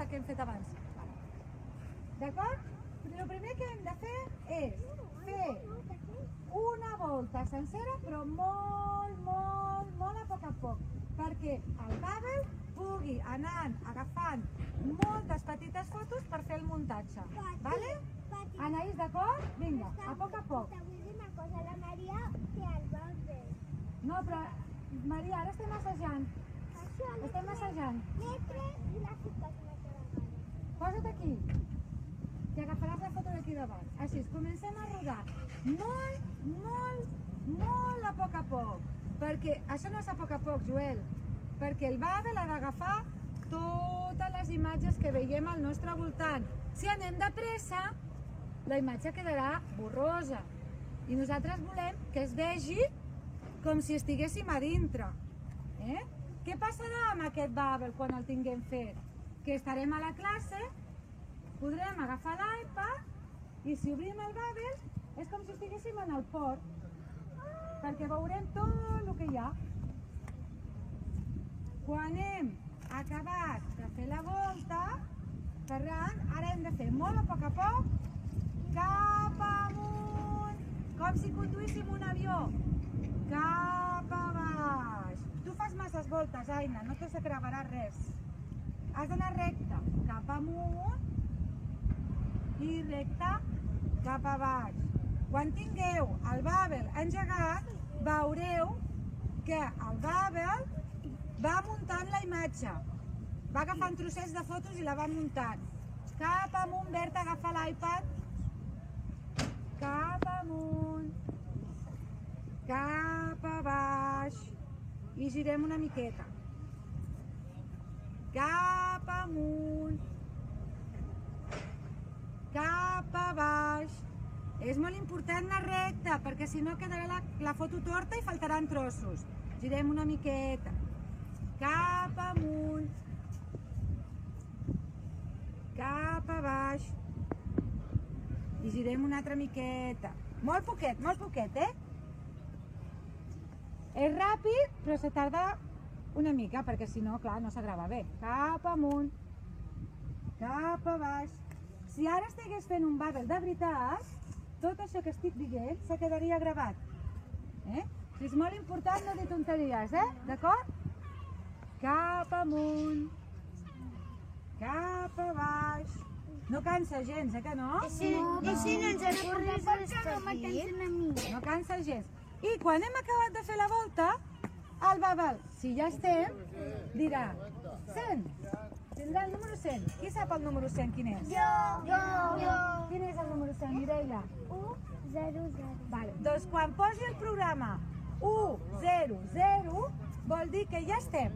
que hem fet abans. D'acord? El primer que hem de fer és fer una volta sencera, però molt a poc, perquè el Babel pugui anar agafant moltes petites fotos per fer el muntatge. Vale? Anaïs, d'acord? Vinga, a poc. Vull dir una cosa, la Maria té el Babel. No, però Maria, ara estem assajant. Estem assajant. Metre i la fiques metre davant. Posa't aquí, que agafaràs la foto d'aquí davant. Així, comencem a rodar molt a poc, perquè això no és a poc, Joel, perquè el Babel ha d'agafar totes les imatges que veiem al nostre voltant. Si anem de pressa, la imatge quedarà borrosa i nosaltres volem que es vegi com si estiguéssim a dintre. Què passarà amb aquest Babel quan el tinguem fet? Que estarem a la classe, podrem agafar l'iPad i si obrim el Babel és com si estiguéssim en el port, perquè veurem tot el que hi ha. Quan hem acabat de fer la volta, Ferran, ara hem de fer molt a poc, cap amunt, com si conduíssim un avió, cap a baix. Tu fas masses voltes, Aina, no t'has de gravar res. Has d'anar recte, cap amunt i recte cap a baix. Quan tingueu el Babel engegat, veureu que el Babel va muntant la imatge. Va agafant trossets de fotos i la va muntant. Cap amunt, Berta, agafa l'iPad. Cap amunt. Cap a baix. I girem una miqueta. Cap amunt. Cap a baix. És molt important anar recte, perquè si no quedarà la foto torta i faltaran trossos. Girem una miqueta. Cap amunt. Cap a baix. I girem una altra miqueta. Molt poquet, És ràpid, però se tarda una mica, perquè si no, clar, no s'agrava bé. Cap amunt. Cap a baix. Si ara estigués fent un Babel de veritat, tot això que estic dient se quedaria gravat. És molt important no dir tonteries, d'acord? Cap amunt. Cap a baix. No cansa gens, que no? Si no ens avorris No cansa gens. I quan hem acabat de fer la volta, el Babel, si ja estem, dirà 100. Tindrà el número 100. Qui sap el número 100 quin és? Jo. Quin és el número 100, Mireia? 1, 0, 0. Vale. Doncs quan posi el programa 1, 0, 0, vol dir que ja estem.